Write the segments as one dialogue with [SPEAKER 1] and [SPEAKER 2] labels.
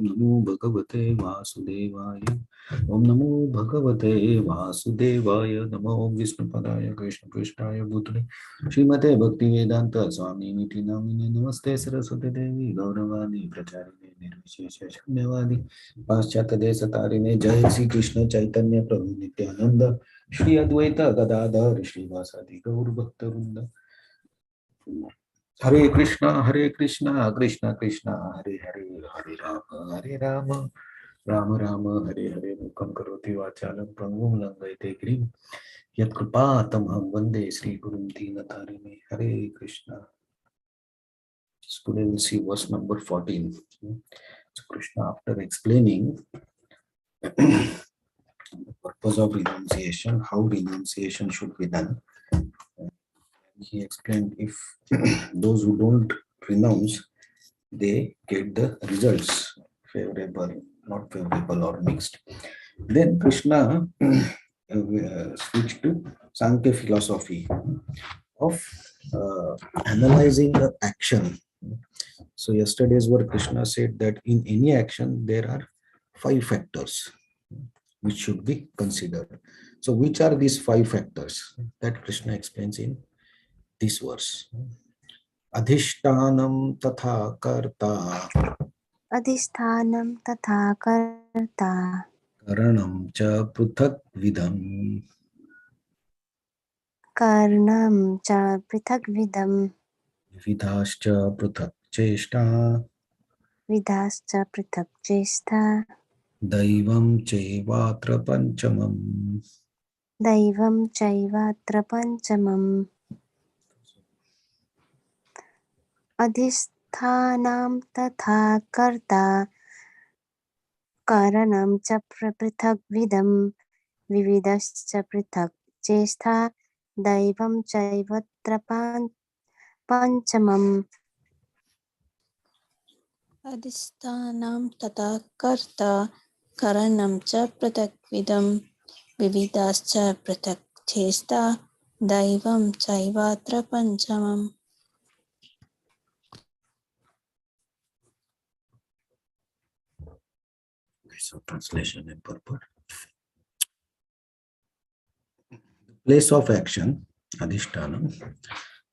[SPEAKER 1] Om Namo Bhagavate Vasudevaya. Om Namo Bhagavate Vasudevaya. Namo Om Vishnu Padaya Krishna Krishnaya Bhutale Srimate Bhaktivedanta Swami Niti Namine Namaste Saraswati Devi Gauravani Pracharine Nirvishesha Shunyavadi Paschata Desatarine Jai Sri Krishna Chaitanya Prabhu Nityananda Shri Advaita Gadadhar Shri Vasadi Gaur Bhaktarunda. Hare Krishna, Krishna Krishna, Hare Hare, Hare Rama, Rama Rama, Hare Hare, Mukam Karoti Vachalam, Prabhu Langayate Grim, Yat Kripatam Ham Vande Sri Gurum Dinatarine, Hare Krishna. Today we'll see verse number 14. So Krishna, after explaining the purpose of renunciation, how renunciation should be done, he explained if those who don't renounce, they get the results favorable, not favorable, or mixed. Then Krishna switched to Sankhya philosophy of analyzing the action. So yesterday's word Krishna said that in any action there are 5 factors which should be considered. So which are these 5 factors that Krishna explains in this verse? Adhishtanam tatha karta.
[SPEAKER 2] Adhisthanam tatha karta.
[SPEAKER 1] Karanam cha pruthak vidam.
[SPEAKER 2] Karnam cha prithak vidam.
[SPEAKER 1] Vidhascha pruthak cheshta.
[SPEAKER 2] Vidhascha prithak chesta.
[SPEAKER 1] Daivam chevatra panchamam.
[SPEAKER 2] Daivam chaivatra panchamam. Adhisthanam tatha karta. Karanam cha prithak vidam. Vividascha prithak chesta. Daivam chaivatra panchamam.
[SPEAKER 3] Adhisthanam tata karta karanam cha pratakvidam vividascha pratak chesta daivam chaivatra panchamam.
[SPEAKER 1] So translation and purport. Place of action, adhishtanam,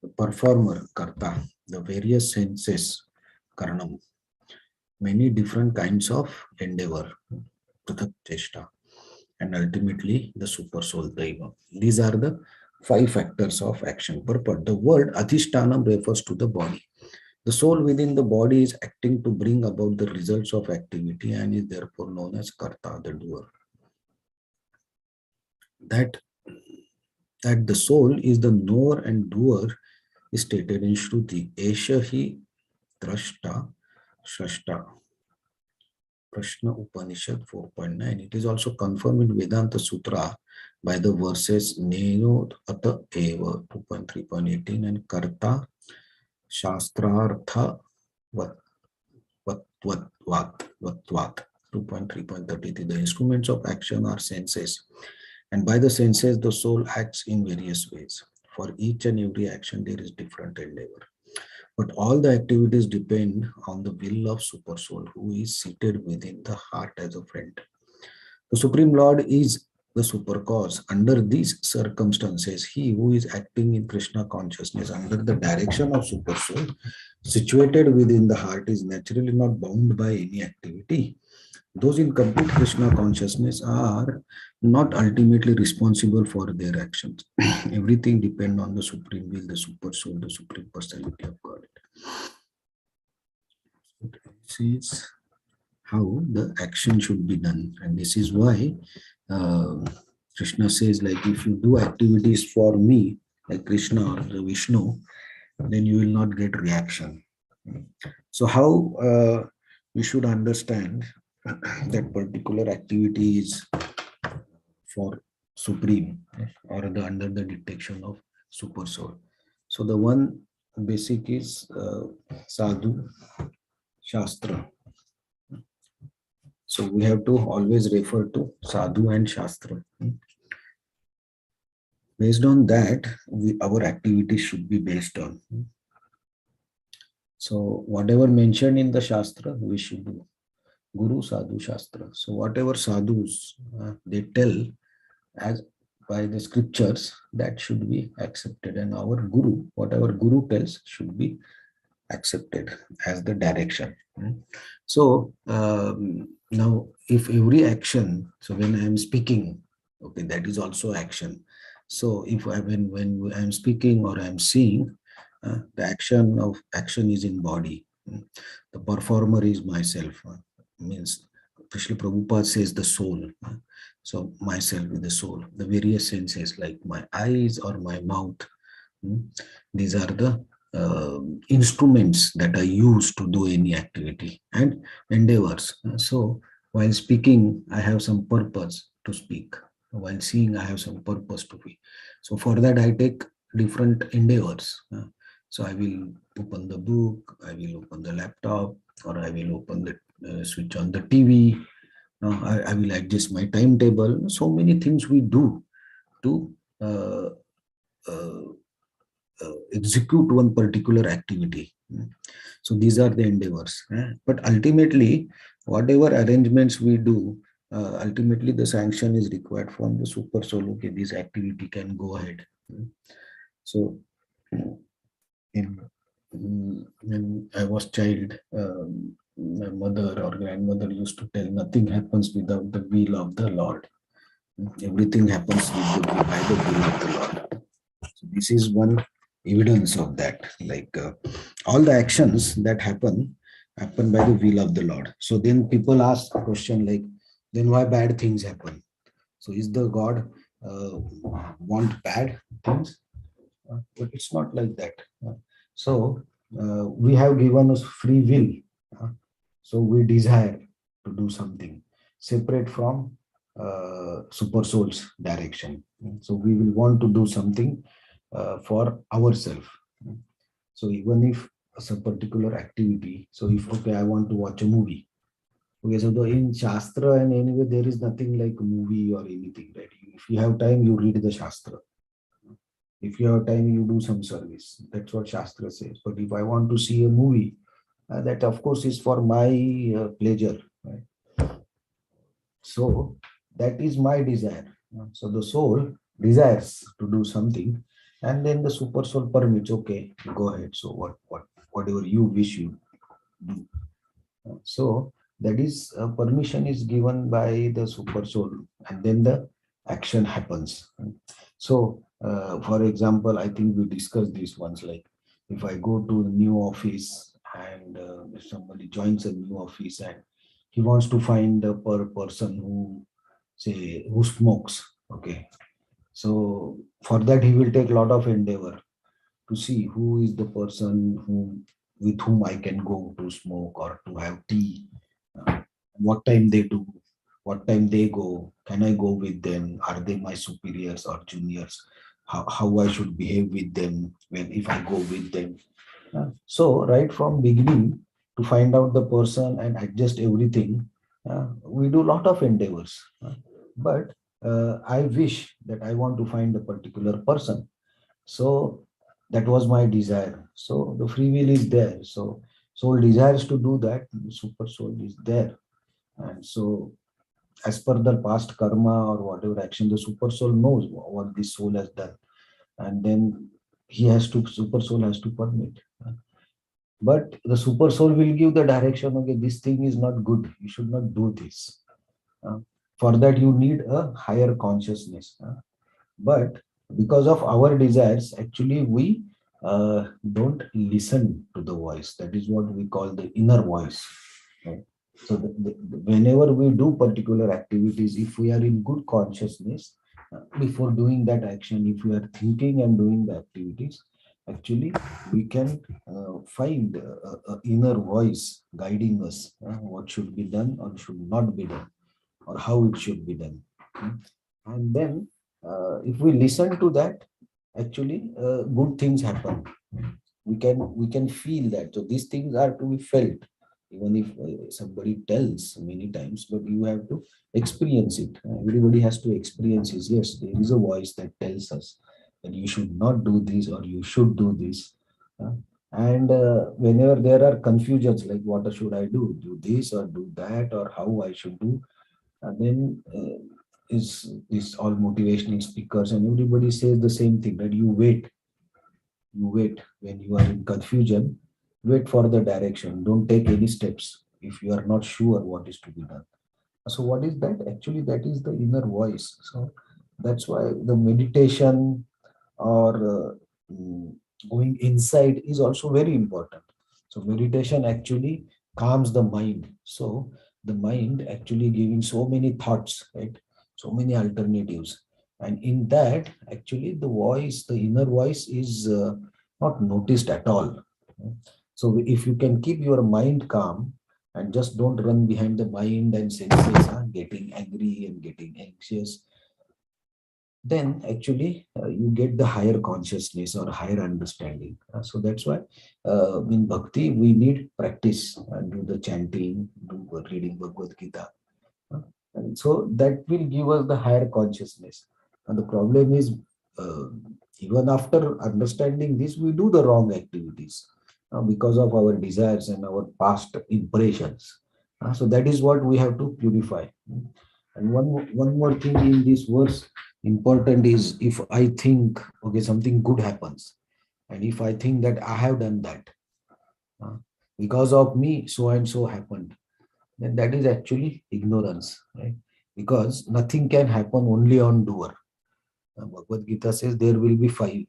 [SPEAKER 1] the performer, karta, the various senses, karanam, many different kinds of endeavor, pratak cheshta, and ultimately the super soul, daiva. These are the 5 factors of action. Purport. The word adhishtanam refers to the body. The soul within the body is acting to bring about the results of activity and is therefore known as karta, the doer. That the soul is the knower and doer is stated in Shruti. Esha hi drashta shrashta. Prashna Upanishad 4.9. It is also confirmed in Vedanta Sutra by the verses Neno Ata Eva 2.3.18 and Karta Shastrartha Vatvat 2.3.33. The instruments of action are senses, and by the senses the soul acts in various ways. For each and every action there is different endeavor, but all the activities depend on the will of super soul, who is seated within the heart as a friend. The Supreme Lord is the super cause. Under these circumstances, he who is acting in Krishna consciousness under the direction of super soul situated within the heart is naturally not bound by any activity. Those in complete Krishna consciousness are not ultimately responsible for their actions. Everything depends on the Supreme Will, the Super Soul, the Supreme Personality of God. This is how the action should be done, and this is why Krishna says, like, if you do activities for me, like Krishna or the Vishnu, then you will not get reaction. So how we should understand that particular activity is for Supreme or under the detection of Super Soul. So the one basic is Sadhu Shastra. So we have to always refer to Sadhu and Shastra. Based on that, our activities should be based on. So whatever mentioned in the Shastra, we should do. Guru Sadhu Shastra. So whatever sadhus they tell as by the scriptures, that should be accepted, and our Guru, whatever Guru tells, should be accepted as the direction. So now if every action, so when I am speaking, okay, that is also action. So if I when I am speaking or I am seeing, the action is in body. The performer is myself. Means Krishna Prabhupada says the soul. So myself with the soul, the various senses like my eyes or my mouth. These are the instruments that are used to do any activity and endeavors. So while speaking, I have some purpose to speak. While seeing, I have some purpose to be. So for that, I take different endeavors. So I will open the book, I will open the laptop, or I will open the switch on the TV. I will adjust my timetable. So many things we do to uh, uh, execute one particular activity. So these are the endeavors. But ultimately, whatever arrangements we do, ultimately the sanction is required from the super soul. Okay, this activity can go ahead. So in when I was child, my mother or grandmother used to tell, nothing happens without the will of the Lord. Everything happens by the will of the Lord. So this is one evidence of that. Like all the actions that happen by the will of the Lord. So then people ask a question like, then why bad things happen? So is the God want bad things? But it's not like that. So we have given us free will. So we desire to do something separate from super soul's direction. So we will want to do something for ourselves. So even if it's a particular activity, so if okay, I want to watch a movie. Okay, so in Shastra and anyway, there is nothing like a movie or anything, right? If you have time, you read the Shastra. If you have time, you do some service. That's what Shastra says. But if I want to see a movie, that of course is for my pleasure, right? So that is my desire. So the soul desires to do something, and then the super soul permits. Okay, go ahead. So whatever you wish you do. So that is permission is given by the super soul, and then the action happens. So, for example, I think we discussed this once. Like, if I go to a new office and if somebody joins a new office and he wants to find a person who say who smokes. Okay, so for that he will take a lot of endeavor to see who is the person who with whom I can go to smoke or to have tea, what time they do, what time they go, can I go with them, are they my superiors or juniors, how I should behave with them when if I go with them. So right from beginning to find out the person and adjust everything, we do a lot of endeavors. But I wish that I want to find a particular person. So that was my desire. So the free will is there. So soul desires to do that. The super soul is there. And so as per the past karma or whatever action, the super soul knows what this soul has done. And then super soul has to permit. But the super soul will give the direction, okay, this thing is not good. You should not do this. For that, you need a higher consciousness. But because of our desires, actually, we don't listen to the voice. That is what we call the inner voice. Right? So, whenever we do particular activities, if we are in good consciousness, before doing that action, if we are thinking and doing the activities, actually, we can find inner voice guiding us what should be done or should not be done, or how it should be done. And then if we listen to that, actually good things happen. We can feel that. So these things are to be felt, even if somebody tells many times, but you have to experience it. Everybody has to experience it. Yes, there is a voice that tells us that you should not do this or you should do this. And whenever there are confusions, like what should I do this or do that, or how I should do, and then is this all motivational speakers and everybody says the same thing, that you wait when you are in confusion, wait for the direction, don't take any steps if you are not sure what is to be done. So what is that? Actually, that is the inner voice. So that's why the meditation or going inside is also very important. So meditation actually calms the mind. So the mind actually giving so many thoughts, right? So many alternatives. And in that, actually, the inner voice is not noticed at all. So if you can keep your mind calm and just don't run behind the mind and senses, getting angry and getting anxious, then actually you get the higher consciousness or higher understanding. So that's why in bhakti we need practice and do the chanting, do reading Bhagavad Gita. uh, and so that will give us the higher consciousness. And the problem is, uh, even after understanding this, we do the wrong activities because of our desires and our past impressions. So that is what we have to purify. And one more thing in this verse important is, if I think, okay, something good happens, and if I think that I have done that, uh, because of me so and so happened, then that is actually ignorance, right? Because nothing can happen only on doer. Bhagavad Gita says there will be five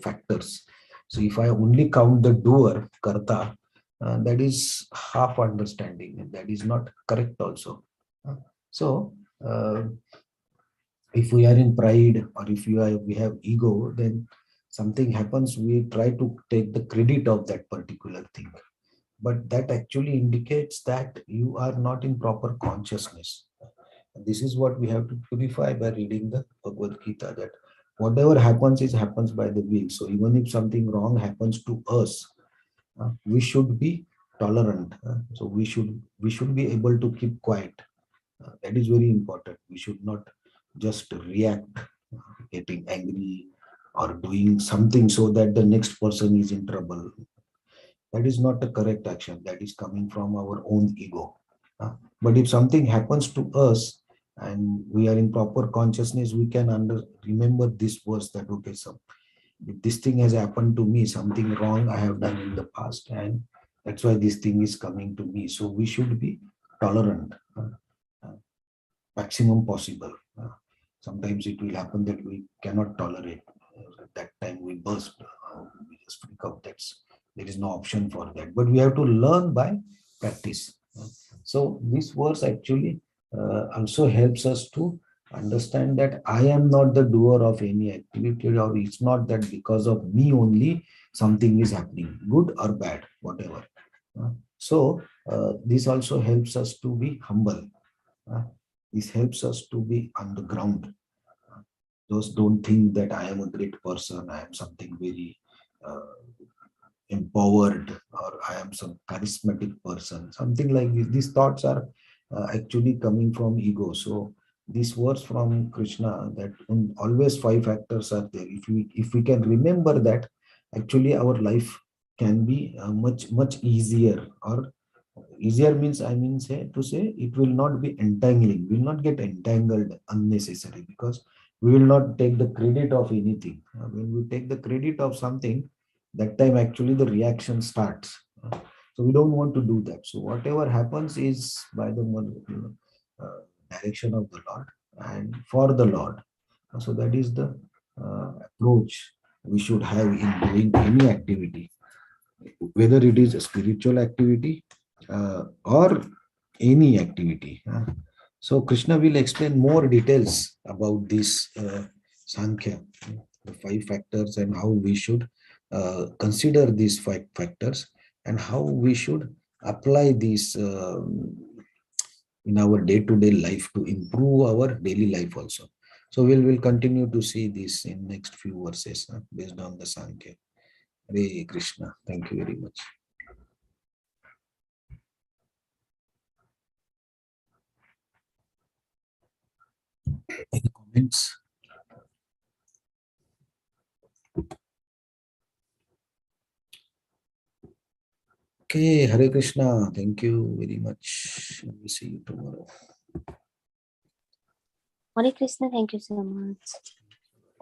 [SPEAKER 1] factors. So if I only count the doer, karta, that is half understanding, and that is not correct also. Uh, So uh, if we are in pride, or if we have ego, then something happens, we try to take the credit of that particular thing. But that actually indicates that you are not in proper consciousness. This is what we have to purify by reading the Bhagavad Gita, that whatever happens is happens by the will. So even if something wrong happens to us, we should be tolerant. So we should be able to keep quiet. That is very important. We should not just react, getting angry or doing something so that the next person is in trouble. That is not the correct action. That is coming from our own ego. But if something happens to us and we are in proper consciousness, we can remember this verse, that okay, so if this thing has happened to me, something wrong I have done in the past, and that's why this thing is coming to me. So we should be tolerant, uh, maximum possible. Sometimes it will happen that we cannot tolerate. At that time we burst, we just freak out. There is no option for that. But we have to learn by practice. So this verse actually also helps us to understand that I am not the doer of any activity, or it's not that because of me only something is happening, good or bad, whatever. So this also helps us to be humble. Uh, this helps us to be on the ground. Those don't think that I am a great person, I am something very uh, empowered, or I am some charismatic person, something like this. These thoughts are actually coming from ego. So this words from Krishna, that always five factors are there. If we can remember that, actually our life can be much easier. Or easier means, I mean, say it will not be entangling, will not get entangled unnecessary, because we will not take the credit of anything. When we take the credit of something, that time actually the reaction starts. So we don't want to do that. So whatever happens is by the direction of the Lord and for the Lord. So that is the approach we should have in doing any activity, whether it is a spiritual activity or any activity. So Krishna will explain more details about this Sankhya, the five factors, and how we should consider these five factors, and how we should apply these in our day-to-day life to improve our daily life also. So we'll continue to see this in next few verses based on the Sankhya. Hare Krishna. Thank you very much. Any comments? Okay, Hare Krishna. Thank you very much. We'll see you tomorrow.
[SPEAKER 2] Hare Krishna, thank you so much.